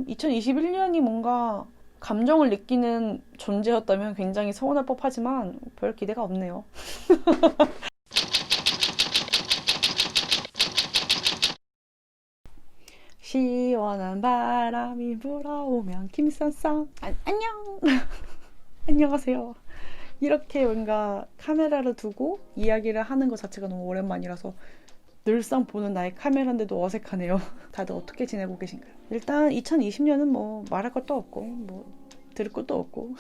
2021년이 뭔가 감정을 느끼는 존재였다면 굉장히 서운할 법하지만 별 기대가 없네요. 시원한 바람이 불어오면 김선성 안녕. 안녕하세요. 이렇게 뭔가 카메라를 두고 이야기를 하는 것 자체가 너무 오랜만이라서 늘상 보는 나의 카메라인데도 어색하네요. 다들 어떻게 지내고 계신가요? 일단 2020년은 뭐 말할 것도 없고 뭐 들을 것도 없고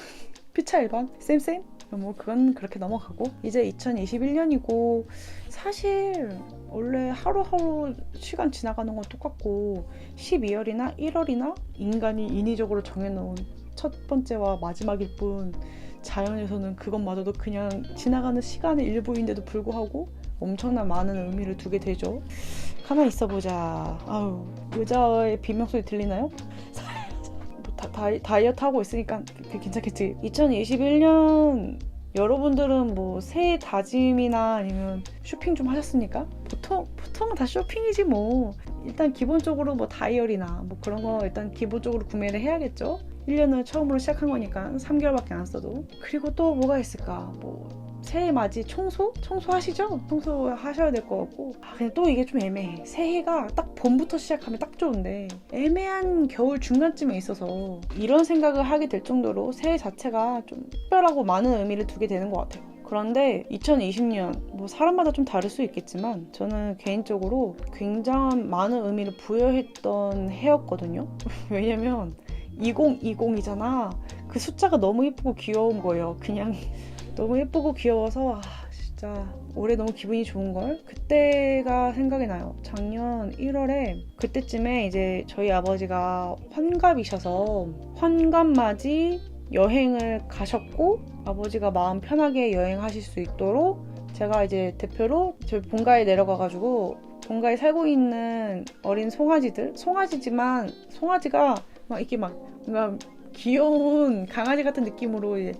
피차 일반 쌤쌤 뭐 그건 그렇게 넘어가고 이제 2021년이고 사실 원래 하루하루 시간 지나가는 건 똑같고 12월이나 1월이나 인간이 인위적으로 정해놓은 첫 번째와 마지막일 뿐 자연에서는 그것마저도 그냥 지나가는 시간의 일부인데도 불구하고 엄청난 많은 의미를 두게 되죠. 가만히 있어보자. 아유, 의자의 비명소리 들리나요? 뭐 다이어트 하고 있으니까 괜찮겠지. 2021년 여러분들은 뭐 새해 다짐이나 아니면 쇼핑 좀 하셨습니까? 보통은 다 쇼핑이지 뭐. 일단 기본적으로 뭐 다이어리나 뭐 그런 거 일단 기본적으로 구매를 해야겠죠. 1년을 처음으로 시작한 거니까 3개월밖에 안 썼어도. 그리고 또 뭐가 있을까? 뭐 새해 맞이 청소하시죠? 청소하셔야 될 것 같고. 근데 또 이게 좀 애매해. 새해가 딱 봄부터 시작하면 딱 좋은데 애매한 겨울 중간쯤에 있어서 이런 생각을 하게 될 정도로 새해 자체가 좀 특별하고 많은 의미를 두게 되는 것 같아요. 그런데 2020년 뭐 사람마다 좀 다를 수 있겠지만 저는 개인적으로 굉장한 많은 의미를 부여했던 해였거든요. 왜냐면 2020이잖아. 그 숫자가 너무 예쁘고 귀여운 거예요. 그냥 너무 예쁘고 귀여워서 진짜 올해 너무 기분이 좋은걸? 그때가 생각이 나요. 작년 1월에 그때쯤에 이제 저희 아버지가 환갑이셔서 환갑맞이 여행을 가셨고 아버지가 마음 편하게 여행하실 수 있도록 제가 이제 대표로 저희 본가에 내려가가지고 본가에 살고 있는 어린 송아지지만 송아지가 막 이렇게 막 뭔가 귀여운 강아지 같은 느낌으로 이제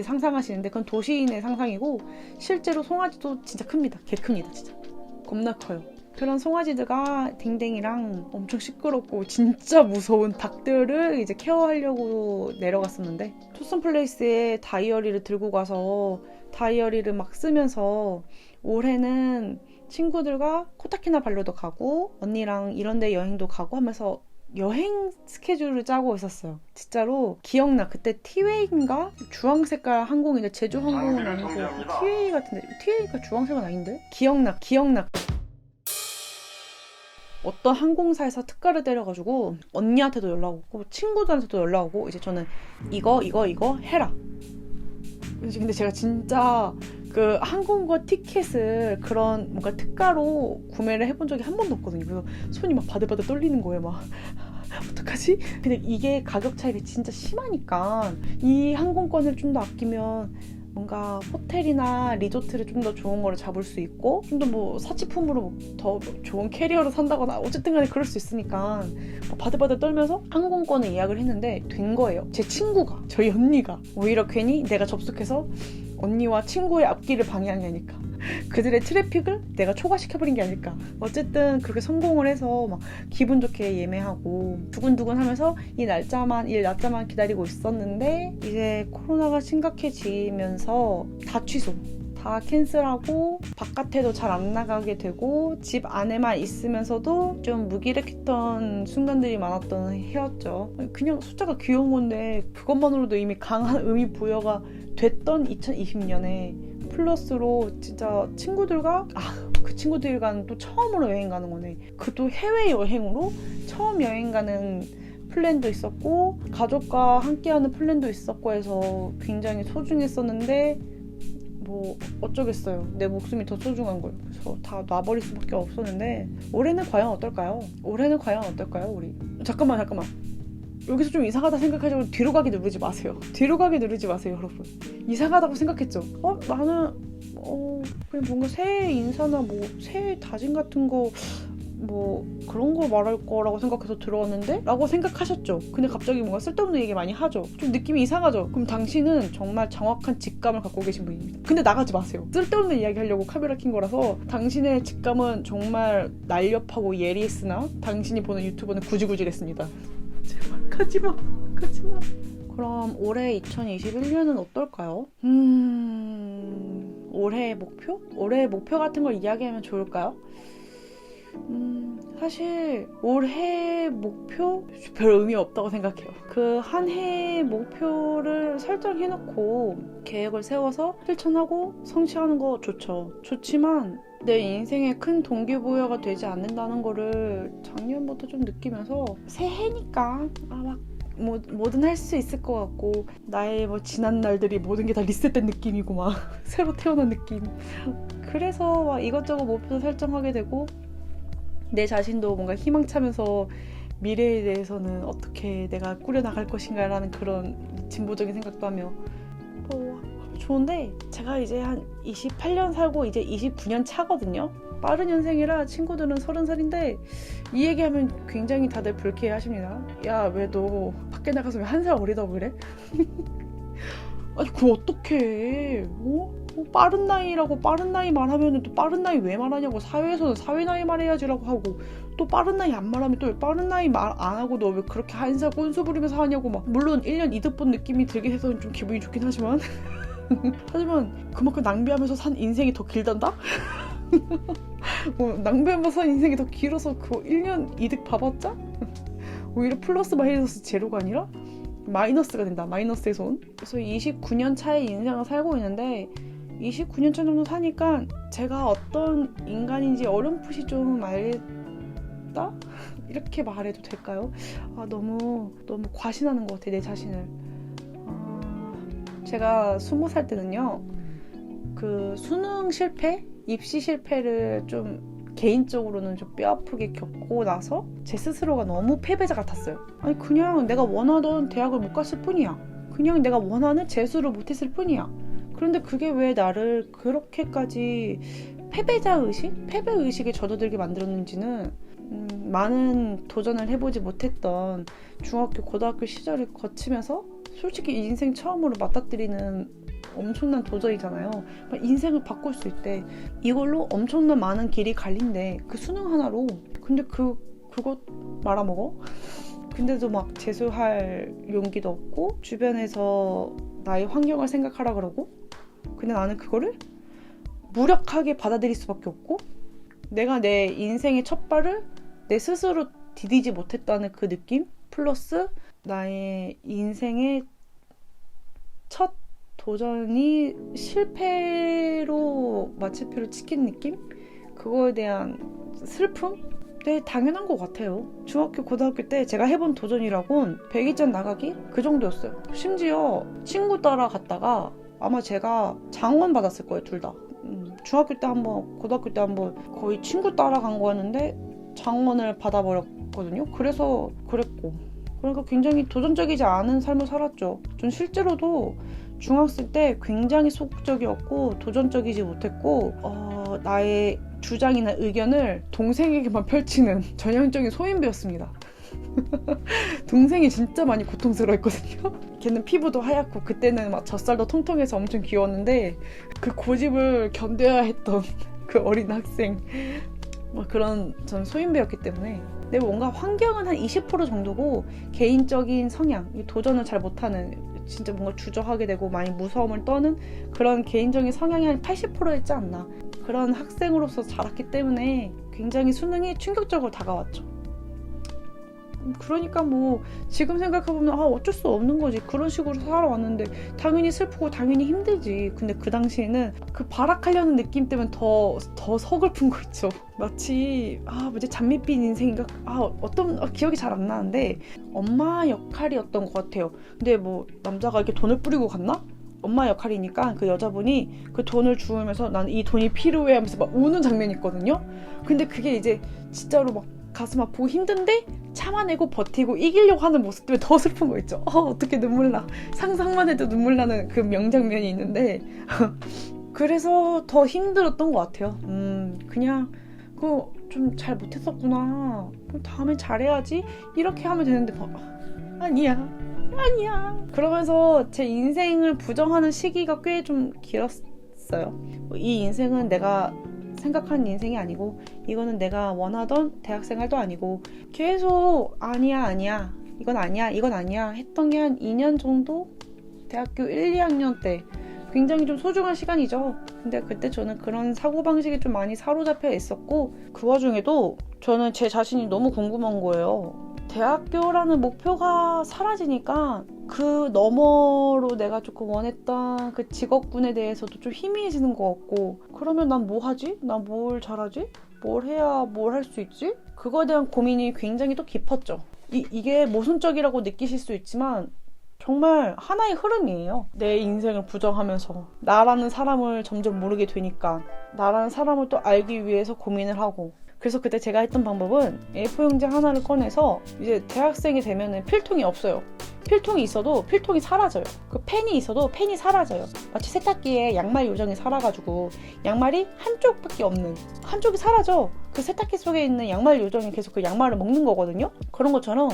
상상하시는데 그건 도시인의 상상이고 실제로 송아지도 진짜 큽니다. 개 큽니다. 진짜 겁나 커요. 그런 송아지들과 댕댕이랑 엄청 시끄럽고 진짜 무서운 닭들을 이제 케어하려고 내려갔었는데 투썸 플레이스에 다이어리를 들고 가서 다이어리를 막 쓰면서 올해는 친구들과 코타키나발루도 가고 언니랑 이런 데 여행도 가고 하면서 여행 스케줄을 짜고 있었어요. 진짜로 기억나. 그때 티웨이인가? 주황색깔 항공인데 제주항공은 아니고 티웨이 같은데 티웨이가 주황색은 아닌데? 기억나. 어떤 항공사에서 특가를 때려가지고 언니한테도 연락 오고 친구들한테도 연락 오고 이제 저는 이거 해라. 근데 제가 진짜 그 항공과 티켓을 그런 뭔가 특가로 구매를 해본 적이 한 번도 없거든요. 그래서 손이 막 바들바들 떨리는 거예요. 막 어떡하지? 근데 이게 가격 차이가 진짜 심하니까 이 항공권을 좀 더 아끼면 뭔가 호텔이나 리조트를 좀 더 좋은 거를 잡을 수 있고 좀 더 뭐 사치품으로 더 좋은 캐리어를 산다거나 어쨌든 간에 그럴 수 있으니까 바들바들 떨면서 항공권을 예약을 했는데 된 거예요. 제 친구가 저희 언니가 오히려 괜히 내가 접속해서 언니와 친구의 앞길을 방해하냐니까 그들의 트래픽을 내가 초과시켜버린 게 아닐까. 어쨌든 그렇게 성공을 해서 막 기분 좋게 예매하고 두근두근 하면서 이 날짜만 기다리고 있었는데 이제 코로나가 심각해지면서 다 취소. 다 캔슬하고 바깥에도 잘 안 나가게 되고 집 안에만 있으면서도 좀 무기력했던 순간들이 많았던 해였죠. 그냥 숫자가 귀여운 건데 그것만으로도 이미 강한 의미 부여가 됐던 2020년에 플러스로 진짜 친구들과 그 친구들과는 또 처음으로 여행 가는 거네. 그것도 해외여행으로 처음 여행 가는 플랜도 있었고 가족과 함께하는 플랜도 있었고 해서 굉장히 소중했었는데 뭐 어쩌겠어요. 내 목숨이 더 소중한 거예요. 그래서 다 놔버릴 수밖에 없었는데 올해는 과연 어떨까요? 우리 잠깐만 여기서 좀 이상하다 생각하시고 뒤로 가기 누르지 마세요. 여러분. 이상하다고 생각했죠? 나는 그냥 뭔가 새해 인사나 뭐 새해 다짐 같은 거 뭐 그런 거 말할 거라고 생각해서 들어왔는데? 라고 생각하셨죠? 근데 갑자기 뭔가 쓸데없는 얘기 많이 하죠? 좀 느낌이 이상하죠? 그럼 당신은 정말 정확한 직감을 갖고 계신 분입니다. 근데 나가지 마세요. 쓸데없는 이야기 하려고 카메라 킨 거라서 당신의 직감은 정말 날렵하고 예리했으나 당신이 보는 유튜브는 구질구질했습니다. 제발 가지마. 그럼 올해 2021년은 어떨까요? 올해의 목표? 올해의 목표 같은 걸 이야기하면 좋을까요? 사실 올해의 목표? 별 의미 없다고 생각해요. 그 한 해의 목표를 설정해놓고 계획을 세워서 실천하고 성취하는 거 좋지만 내 인생에 큰 동기부여가 되지 않는다는 거를 작년부터 좀 느끼면서 새해니까 막 뭐든 할 수 있을 것 같고 나의 지난 날들이 모든 게 다 리셋된 느낌이고 막 새로 태어난 느낌. 그래서 막 이것저것 목표 설정하게 되고 내 자신도 뭔가 희망차면서 미래에 대해서는 어떻게 내가 꾸려나갈 것인가 라는 그런 진보적인 생각도 하며 좋은데 제가 이제 한 28년 살고 이제 29년 차거든요. 빠른 년생이라 친구들은 30살인데 이 얘기하면 굉장히 다들 불쾌해하십니다. 야, 왜 너 밖에 나가서 왜 한 살 어리다고 그래? 아니 그거 어떡해. 빠른 나이라고 빠른 나이 말하면 또 빠른 나이 왜 말하냐고, 사회에서는 사회 나이 말해야지라고 하고 또 빠른 나이 안 말하면 또 빠른 나이 말 안 하고 너 왜 그렇게 한 살 꼰수 부리면서 하냐고 막. 물론 1년 이득 본 느낌이 들게 해서 좀 기분이 좋긴 하지만 하지만 그만큼 낭비하면서 산 인생이 더 길단다? 낭비하면서 산 인생이 더 길어서 그 1년 이득 봐봤자? 오히려 플러스 마이너스 제로가 아니라 마이너스가 된다. 마이너스에서 온. 그래서 29년 차의 인생을 살고 있는데 29년 차 정도 사니까 제가 어떤 인간인지 어렴풋이 좀 알겠다? 이렇게 말해도 될까요? 너무 과신하는 것 같아, 내 자신을. 제가 20살 때는요, 그 수능 실패? 입시 실패를 좀 개인적으로는 좀 뼈아프게 겪고 나서 제 스스로가 너무 패배자 같았어요. 아니 그냥 내가 원하던 대학을 못 갔을 뿐이야. 그냥 내가 원하는 재수를 못했을 뿐이야. 그런데 그게 왜 나를 그렇게까지 패배의식에 젖어들게 만들었는지는 많은 도전을 해보지 못했던 중학교, 고등학교 시절을 거치면서 솔직히 인생 처음으로 맞닥뜨리는 엄청난 도전이잖아요. 인생을 바꿀 수 있대. 이걸로 엄청난 많은 길이 갈린대. 그 수능 하나로. 근데 그거 말아먹어? 근데도 막 재수할 용기도 없고 주변에서 나의 환경을 생각하라 그러고 근데 나는 그거를 무력하게 받아들일 수밖에 없고 내가 내 인생의 첫 발을 내 스스로 디디지 못했다는 그 느낌 플러스 나의 인생의 첫 도전이 실패로 마침표를 찍힌 느낌? 그거에 대한 슬픔? 네, 당연한 것 같아요. 중학교, 고등학교 때 제가 해본 도전이라곤 백이장 나가기? 그 정도였어요. 심지어 친구 따라 갔다가 아마 제가 장원 받았을 거예요, 둘 다. 중학교 때 한번, 고등학교 때 한번 거의 친구 따라간 거였는데 장원을 받아버렸거든요. 그래서 그랬고. 그러니까 굉장히 도전적이지 않은 삶을 살았죠. 전 실제로도 중학생 때 굉장히 소극적이었고 도전적이지 못했고 나의 주장이나 의견을 동생에게만 펼치는 전형적인 소인배였습니다. 동생이 진짜 많이 고통스러워했거든요. 걔는 피부도 하얗고 그때는 막 젖살도 통통해서 엄청 귀여웠는데 그 고집을 견뎌야 했던 그 어린 학생 그런 전 소인배였기 때문에 근데 뭔가 환경은 한 20% 정도고 개인적인 성향, 도전을 잘 못하는 진짜 뭔가 주저하게 되고 많이 무서움을 떠는 그런 개인적인 성향이 한 80%였지 않나. 그런 학생으로서 자랐기 때문에 굉장히 수능이 충격적으로 다가왔죠. 그러니까 뭐 지금 생각해보면 어쩔 수 없는 거지. 그런 식으로 살아왔는데 당연히 슬프고 당연히 힘들지. 근데 그 당시에는 그 발악하려는 느낌 때문에 더 서글픈 거 있죠. 마치 뭐지 잔밋빛 인생인가? 기억이 잘 안 나는데 엄마 역할이었던 것 같아요. 근데 뭐 남자가 이렇게 돈을 뿌리고 갔나? 엄마 역할이니까 그 여자분이 그 돈을 주우면서 나는 이 돈이 필요해 하면서 막 우는 장면이 있거든요. 근데 그게 이제 진짜로 막 가슴 아프고 힘든데 참아내고 버티고 이기려고 하는 모습 때문에 더 슬픈 거 있죠. 어떻게 눈물 나. 상상만 해도 눈물 나는 그 명장면이 있는데 그래서 더 힘들었던 것 같아요. 그냥 그거 좀 잘 못했었구나. 그럼 다음엔 잘해야지. 이렇게 하면 되는데 아니야. 그러면서 제 인생을 부정하는 시기가 꽤 좀 길었어요. 이 인생은 내가 생각하는 인생이 아니고 이거는 내가 원하던 대학생활도 아니고 계속 아니야 이건 아니야 이건 아니야 했던 게 한 2년 정도? 대학교 1, 2학년 때 굉장히 좀 소중한 시간이죠. 근데 그때 저는 그런 사고방식에 좀 많이 사로잡혀 있었고, 그 와중에도 저는 제 자신이 너무 궁금한 거예요. 대학교라는 목표가 사라지니까 그 너머로 내가 조금 원했던 그 직업군에 대해서도 좀 희미해지는 것 같고, 그러면 난 뭐 하지? 난 뭘 잘하지? 뭘 해야 뭘 할 수 있지? 그거에 대한 고민이 굉장히 또 깊었죠. 이게 모순적이라고 느끼실 수 있지만 정말 하나의 흐름이에요. 내 인생을 부정하면서 나라는 사람을 점점 모르게 되니까 나라는 사람을 또 알기 위해서 고민을 하고, 그래서 그때 제가 했던 방법은 A4 용지 하나를 꺼내서 이제 대학생이 되면은 필통이 없어요. 필통이 있어도 필통이 사라져요. 그 펜이 있어도 펜이 사라져요. 마치 세탁기에 양말 요정이 살아가지고 양말이 한쪽밖에 없는, 한쪽이 사라져. 그 세탁기 속에 있는 양말 요정이 계속 그 양말을 먹는 거거든요. 그런 것처럼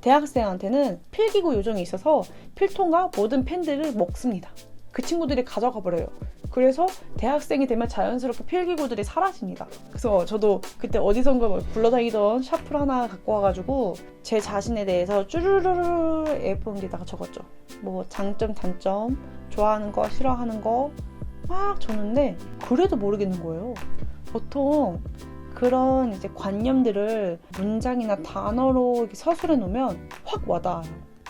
대학생한테는 필기구 요정이 있어서 필통과 모든 펜들을 먹습니다. 그 친구들이 가져가 버려요. 그래서 대학생이 되면 자연스럽게 필기구들이 사라집니다. 그래서 저도 그때 어디선가 굴러다니던 샤프를 하나 갖고 와가지고 제 자신에 대해서 쭈르르르 A4용지에다가 적었죠. 뭐 장점, 단점, 좋아하는 거, 싫어하는 거 막 적는데 그래도 모르겠는 거예요. 보통 그런 이제 관념들을 문장이나 단어로 이렇게 서술해 놓으면 확 와닿아요.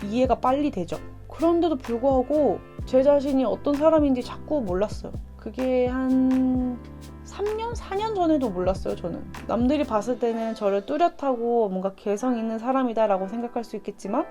이해가 빨리 되죠. 그런데도 불구하고 제 자신이 어떤 사람인지 자꾸 몰랐어요. 그게 한 3년? 4년 전에도 몰랐어요, 저는. 남들이 봤을 때는 저를 뚜렷하고 뭔가 개성 있는 사람이다라고 생각할 수 있겠지만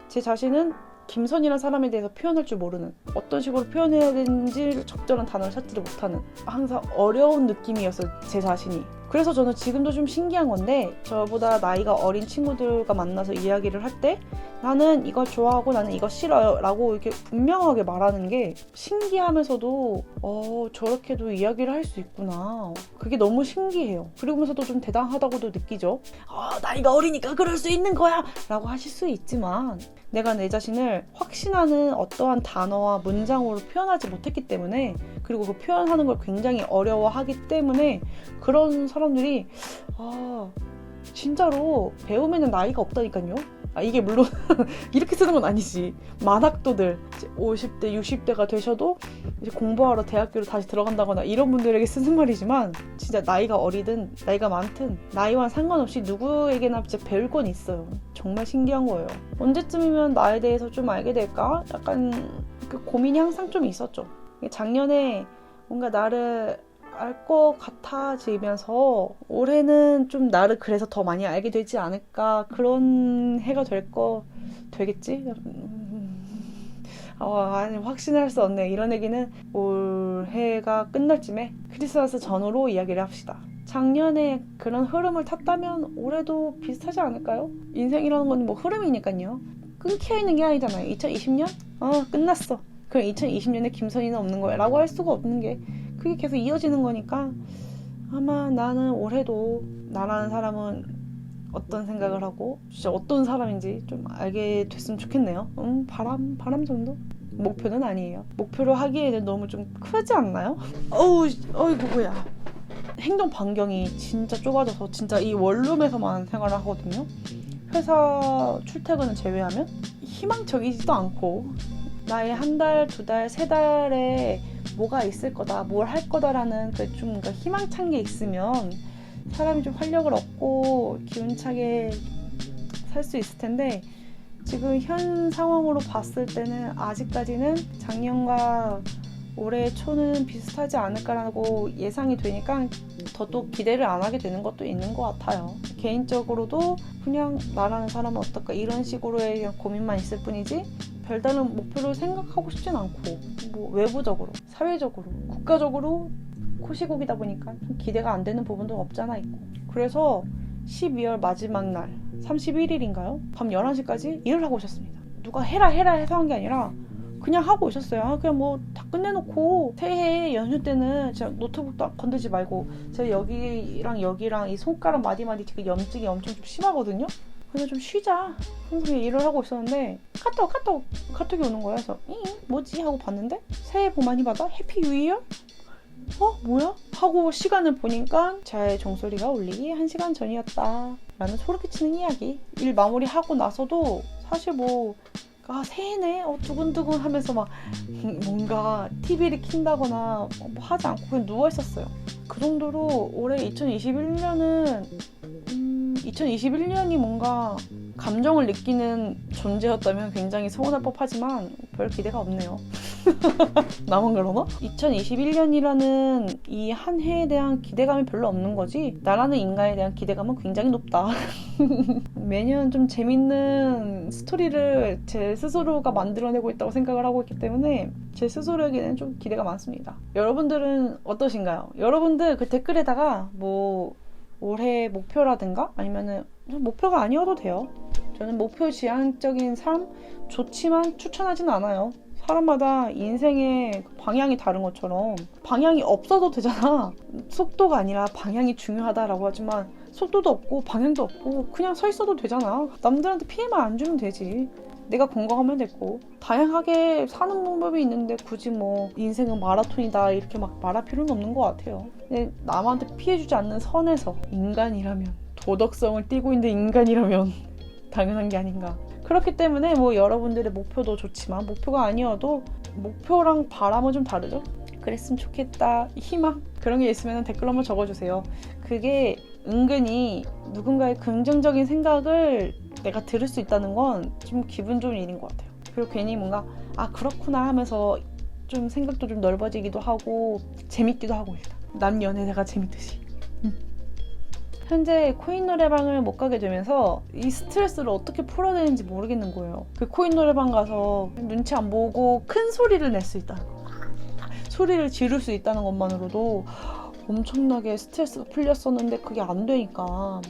제 자신은 김선이라는 사람에 대해서 표현할 줄 모르는, 어떤 식으로 표현해야 되는지 적절한 단어를 찾지를 못하는, 항상 어려운 느낌이었어요, 제 자신이. 그래서 저는 지금도 좀 신기한 건데, 저보다 나이가 어린 친구들과 만나서 이야기를 할 때 나는 이걸 좋아하고 나는 이거 싫어요 라고 이렇게 분명하게 말하는 게 신기하면서도 저렇게도 이야기를 할 수 있구나, 그게 너무 신기해요. 그러면서도 좀 대단하다고도 느끼죠. 나이가 어리니까 그럴 수 있는 거야 라고 하실 수 있지만, 내가 내 자신을 확신하는 어떠한 단어와 문장으로 표현하지 못했기 때문에, 그리고 그 표현하는 걸 굉장히 어려워하기 때문에 그런 사람들이 진짜로 배우면은 나이가 없다니까요. 이게 물론 이렇게 쓰는 건 아니지. 만학도들 50대, 60대가 되셔도 이제 공부하러 대학교로 다시 들어간다거나 이런 분들에게 쓰는 말이지만, 진짜 나이가 어리든 나이가 많든 나이와 상관없이 누구에게나 진짜 배울 건 있어요. 정말 신기한 거예요. 언제쯤이면 나에 대해서 좀 알게 될까? 약간 그 고민이 항상 좀 있었죠. 작년에 뭔가 나를 알 것 같아지면서 올해는 좀 나를 그래서 더 많이 알게 되지 않을까, 그런 해가 되겠지? 아니, 확신할 수 없네. 이런 얘기는 올해가 끝날 쯤에 크리스마스 전후로 이야기를 합시다. 작년에 그런 흐름을 탔다면 올해도 비슷하지 않을까요? 인생이라는 건 뭐 흐름이니까요. 끊겨 있는 게 아니잖아요. 2020년? 끝났어. 그럼 2020년에 김선희는 없는 거야 라고 할 수가 없는 게, 그게 계속 이어지는 거니까 아마 나는 올해도 나라는 사람은 어떤 생각을 하고 진짜 어떤 사람인지 좀 알게 됐으면 좋겠네요. 바람 정도? 목표는 아니에요. 목표로 하기에는 너무 좀 크지 않나요? 어이구 뭐야. 행동 반경이 진짜 좁아져서 진짜 이 원룸에서만 생활을 하거든요. 회사 출퇴근을 제외하면 희망적이지도 않고, 나의 한 달, 두 달, 세 달에 뭐가 있을 거다, 뭘 할 거다라는 그 좀 희망찬 게 있으면 사람이 좀 활력을 얻고 기운차게 살 수 있을 텐데, 지금 현 상황으로 봤을 때는 아직까지는 작년과 올해 초는 비슷하지 않을까라고 예상이 되니까 더더욱 기대를 안 하게 되는 것도 있는 것 같아요. 개인적으로도 그냥 나라는 사람은 어떨까 이런 식으로의 그냥 고민만 있을 뿐이지 별다른 목표를 생각하고 싶진 않고, 뭐 외부적으로, 사회적으로, 국가적으로 코시국이다 보니까 좀 기대가 안 되는 부분도 없잖아 있고. 그래서 12월 마지막 날 31일인가요? 밤 11시까지 일을 하고 오셨습니다. 누가 해라 해서 한 게 아니라 그냥 하고 오셨어요. 그냥 뭐 다 끝내놓고 새해 연휴 때는 진짜 노트북도 건들지 말고, 제가 여기랑 이 손가락 마디마디 지금 염증이 엄청 좀 심하거든요. 그냥 좀 쉬자. 항상 일을 하고 있었는데 카톡이 오는 거예요. 그래서 뭐지 하고 봤는데 새해 복 많이 받아? 해피 뉴 이어? 뭐야? 하고 시간을 보니까 제 종소리가 울리기 1시간 전이었다 라는 소름 끼치는 이야기. 일 마무리하고 나서도 사실 새네? 두근두근 하면서 막 뭔가 TV를 킨다거나 뭐 하지 않고 그냥 누워있었어요. 그 정도로 올해 2021년이 뭔가 감정을 느끼는 존재였다면 굉장히 서운할 법하지만 별 기대가 없네요. 나만 그러나? 2021년이라는 이 한 해에 대한 기대감이 별로 없는 거지 나라는 인간에 대한 기대감은 굉장히 높다. 매년 좀 재밌는 스토리를 제 스스로가 만들어내고 있다고 생각을 하고 있기 때문에 제 스스로에게는 좀 기대가 많습니다. 여러분들은 어떠신가요? 여러분들 그 댓글에다가 올해 목표라든가 아니면은 목표가 아니어도 돼요. 저는 목표 지향적인 삶 좋지만 추천하지는 않아요. 사람마다 인생의 방향이 다른 것처럼 방향이 없어도 되잖아. 속도가 아니라 방향이 중요하다라고 하지만 속도도 없고 방향도 없고 그냥 서 있어도 되잖아. 남들한테 피해만 안 주면 되지. 내가 건강하면 됐고. 다양하게 사는 방법이 있는데 굳이 인생은 마라톤이다 이렇게 막 말할 필요는 없는 것 같아요. 근데 남한테 피해주지 않는 선에서 인간이라면 도덕성을 띠고 있는 인간이라면 당연한 게 아닌가. 그렇기 때문에 여러분들의 목표도 좋지만 목표가 아니어도 목표랑 바람은 좀 다르죠? 그랬으면 좋겠다, 희망 그런 게 있으면 댓글로 한번 적어주세요. 그게 은근히 누군가의 긍정적인 생각을 내가 들을 수 있다는 건 좀 기분 좋은 일인 것 같아요. 그리고 괜히 뭔가 그렇구나 하면서 좀 생각도 좀 넓어지기도 하고 재밌기도 하고 있다. 남 연애가 재밌듯이. 현재 코인 노래방을 못 가게 되면서 이 스트레스를 어떻게 풀어야 되는지 모르겠는 거예요. 그 코인 노래방 가서 눈치 안 보고 큰 소리를 낼 수 있다는 거. 소리를 지를 수 있다는 것만으로도 엄청나게 스트레스가 풀렸었는데 그게 안 되니까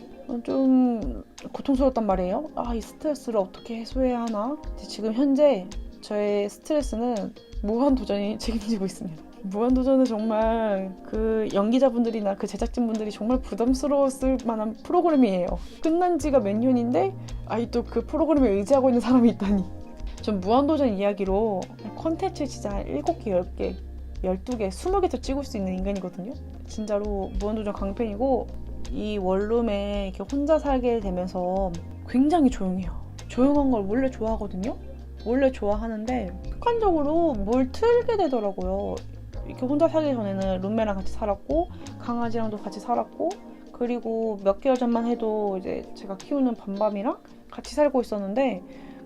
좀 고통스러웠단 말이에요. 이 스트레스를 어떻게 해소해야 하나? 지금 현재 저의 스트레스는 무한도전이 책임지고 있습니다. 무한도전은 정말 그 연기자분들이나 그 제작진분들이 정말 부담스러웠을 만한 프로그램이에요. 끝난 지가 몇 년인데 아직도 그 프로그램에 의지하고 있는 사람이 있다니. 전 무한도전 이야기로 콘텐츠 진짜 7개, 10개, 12개, 20개도 찍을 수 있는 인간이거든요. 진짜로 무한도전 강팬이고 이 원룸에 이렇게 혼자 살게 되면서 굉장히 조용해요. 조용한 걸 원래 좋아하거든요. 원래 좋아하는데 습관적으로 뭘 틀게 되더라고요. 이렇게 혼자 살기 전에는 룸메랑 같이 살았고 강아지랑도 같이 살았고 그리고 몇 개월 전만 해도 이제 제가 키우는 밤밤이랑 같이 살고 있었는데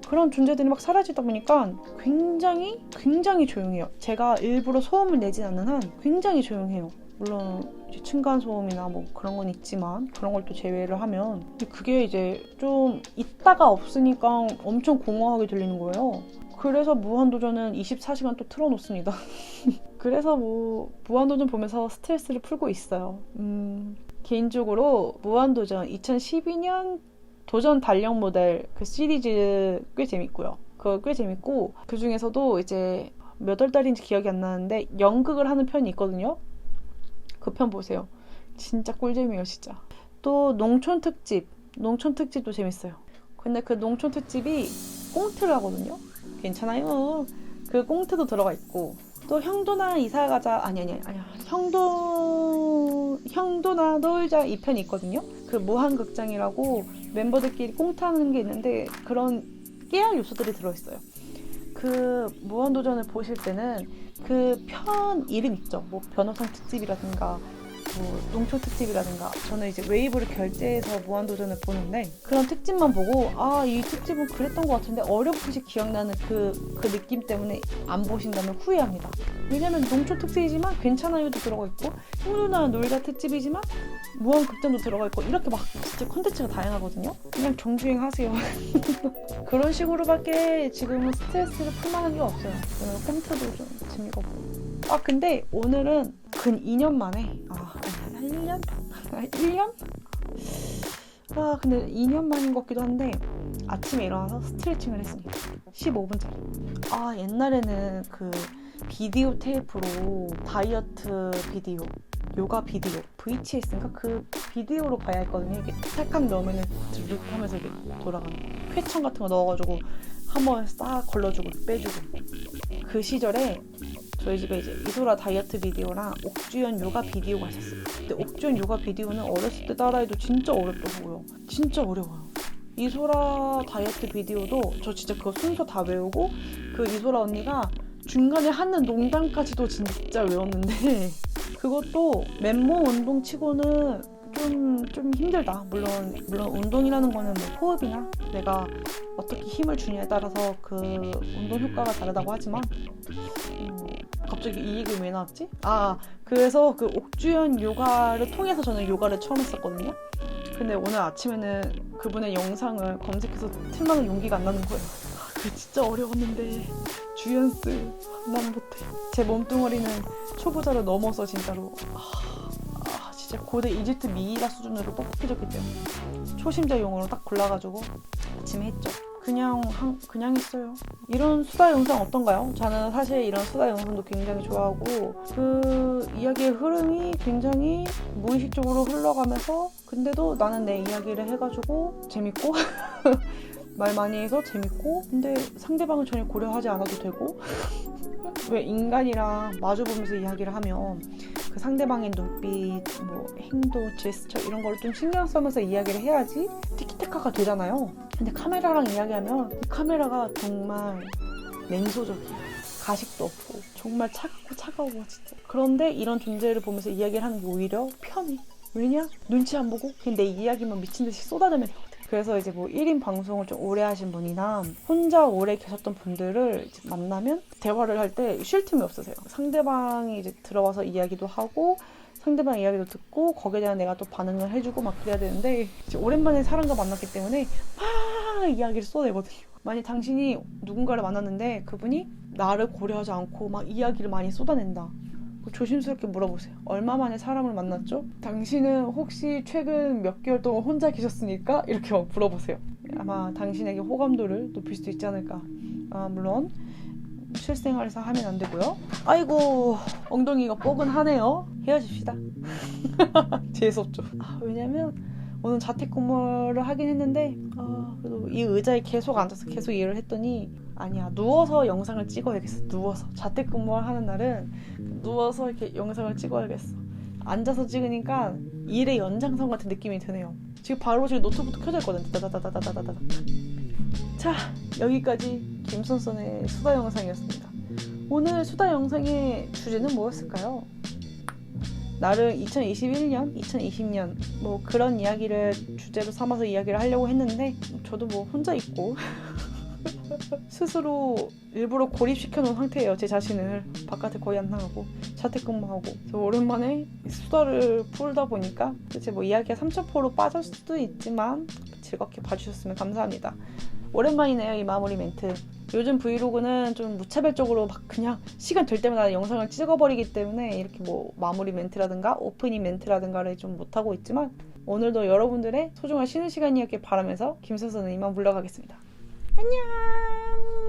그런 존재들이 막 사라지다 보니까 굉장히 조용해요. 제가 일부러 소음을 내진 않는 한 굉장히 조용해요. 물론 이제 층간소음이나 그런 건 있지만 그런 걸 또 제외를 하면 그게 이제 좀 있다가 없으니까 엄청 공허하게 들리는 거예요. 그래서 무한도전은 24시간 또 틀어놓습니다. 그래서 무한도전 보면서 스트레스를 풀고 있어요. 개인적으로 무한도전 2012년 도전 달력 모델 그 시리즈 꽤 재밌고요. 그거 꽤 재밌고 그 중에서도 이제 몇 월 달인지 기억이 안 나는데 연극을 하는 편이 있거든요. 그 편 보세요. 진짜 꿀잼이에요, 진짜. 또 농촌 특집도 재밌어요. 근데 그 농촌 특집이 꽁트를 하거든요. 괜찮아요. 그 꽁트도 들어가 있고 또 형도나 이사 가자 아니야 형도나 놀자 이 편이 있거든요. 그 무한극장이라고 멤버들끼리 꽁트하는 게 있는데 그런 깨알 요소들이 들어있어요. 그 무한도전을 보실 때는 그 편 이름 있죠. 변호사 특집이라든가 농촌 특집이라든가 저는 이제 웨이브를 결제해서 무한도전을 보는데 그런 특집만 보고 이 특집은 그랬던 것 같은데 어렴풋이 기억나는 그 느낌 때문에 안 보신다면 후회합니다. 왜냐면 농촌 특집이지만 괜찮아요도 들어가 있고 형누나 놀자 특집이지만 무한극장도 들어가 있고 이렇게 막 진짜 콘텐츠가 다양하거든요. 그냥 정주행하세요. 그런 식으로밖에 지금은 스트레스를 풀만한 게 없어요. 컴퓨터도 좀 재미가 없고 근데 오늘은 근 2년 만에 1년? 1년? 근데 2년 만인 것 같기도 한데 아침에 일어나서 스트레칭을 했습니다. 15분짜리. 옛날에는 그 비디오 테이프로 다이어트 비디오, 요가 비디오, VHS인가? 그 비디오로 봐야 했거든요. 이게 살짝 넣으면 드르륵 하면서 이렇게 돌아가는 쾌청 같은 거 넣어가지고 한번 싹 걸러주고 빼주고 그 시절에 저희 집에 이제 이소라 다이어트 비디오랑 옥주현 요가 비디오가 있었어요. 근데 옥주현 요가 비디오는 어렸을 때 따라해도 진짜 어렵더라고요. 진짜 어려워요. 이소라 다이어트 비디오도 저 진짜 그거 순서 다 외우고 그 이소라 언니가 중간에 하는 농담까지도 진짜 외웠는데 그것도 맨몸 운동 치고는 좀 힘들다. 물론 운동이라는 거는 뭐 호흡이나 내가 어떻게 힘을 주냐에 따라서 그 운동 효과가 다르다고 하지만 갑자기 이 얘기 왜 나왔지? 그래서 그 옥주현 요가를 통해서 저는 요가를 처음 했었거든요. 근데 오늘 아침에는 그분의 영상을 검색해서 틀만한 용기가 안 나는 거예요. 그게 진짜 어려웠는데 주연스 난 못해. 제 몸뚱어리는 초보자를 넘어서 진짜로 진짜 고대 이집트 미이라 수준으로 뻑뻑해졌기 때문에 초심자용으로 딱 골라가지고 아침에 했죠. 그냥 했어요. 이런 수다 영상 어떤가요? 저는 사실 이런 수다 영상도 굉장히 좋아하고 그 이야기의 흐름이 굉장히 무의식적으로 흘러가면서 근데도 나는 내 이야기를 해가지고 재밌고 말 많이 해서 재밌고 근데 상대방을 전혀 고려하지 않아도 되고 왜 인간이랑 마주보면서 이야기를 하면 그 상대방의 눈빛, 뭐 행동, 제스처 이런 걸 좀 신경 쓰면서 이야기를 해야지 티키타카가 되잖아요. 근데 카메라랑 이야기하면 이 카메라가 정말 냉소적이에요. 가식도 없고 정말 차가워 진짜. 그런데 이런 존재를 보면서 이야기를 하는 게 오히려 편해. 왜냐? 눈치 안 보고 그냥 내 이야기만 미친 듯이 쏟아내면 되거든. 그래서 이제 뭐 1인 방송을 좀 오래 하신 분이나 혼자 오래 계셨던 분들을 이제 만나면 대화를 할 때 쉴 틈이 없으세요. 상대방이 이제 들어와서 이야기도 하고 상대방 이야기도 듣고 거기에 대한 내가 또 반응을 해주고 막 그래야 되는데 이제 오랜만에 사람과 만났기 때문에 막 이야기를 쏟아내거든요. 만약 당신이 누군가를 만났는데 그분이 나를 고려하지 않고 막 이야기를 많이 쏟아낸다. 조심스럽게 물어보세요. 얼마 만에 사람을 만났죠? 당신은 혹시 최근 몇 개월 동안 혼자 계셨습니까? 이렇게 막 물어보세요. 아마 당신에게 호감도를 높일 수 있지 않을까. 물론 실생활에서 하면 안 되고요. 아이고 엉덩이가 뻐근하네요. 헤어집시다. 재수없죠. 왜냐면 오늘 자택근무를 하긴 했는데 그래도 이 의자에 계속 앉아서 계속 일을 했더니 아니야 누워서 영상을 찍어야겠어. 누워서 자택근무를 하는 날은 누워서 이렇게 영상을 찍어야겠어. 앉아서 찍으니까 일의 연장선 같은 느낌이 드네요. 지금 노트북도 켜져 있거든. 따다다다다다다. 자 여기까지 김선선의 수다 영상이었습니다. 오늘 수다 영상의 주제는 뭐였을까요? 나름 2021년, 2020년 뭐 그런 이야기를 주제로 삼아서 이야기를 하려고 했는데 저도 뭐 혼자 있고 스스로 일부러 고립시켜 놓은 상태예요. 제 자신을 바깥에 거의 안 나가고 자택근무하고 그래서 오랜만에 수다를 풀다 보니까 대체 뭐 이야기가 3,000%로 빠질 수도 있지만 즐겁게 봐주셨으면 감사합니다. 오랜만이네요 이 마무리 멘트. 요즘 브이로그는 좀 무차별적으로 막 그냥 시간 될 때마다 영상을 찍어버리기 때문에 이렇게 뭐 마무리 멘트라든가 오프닝 멘트라든가를 좀 못하고 있지만 오늘도 여러분들의 소중한 쉬는 시간이었길 바라면서 김선선은 이만 물러가겠습니다. 안녕.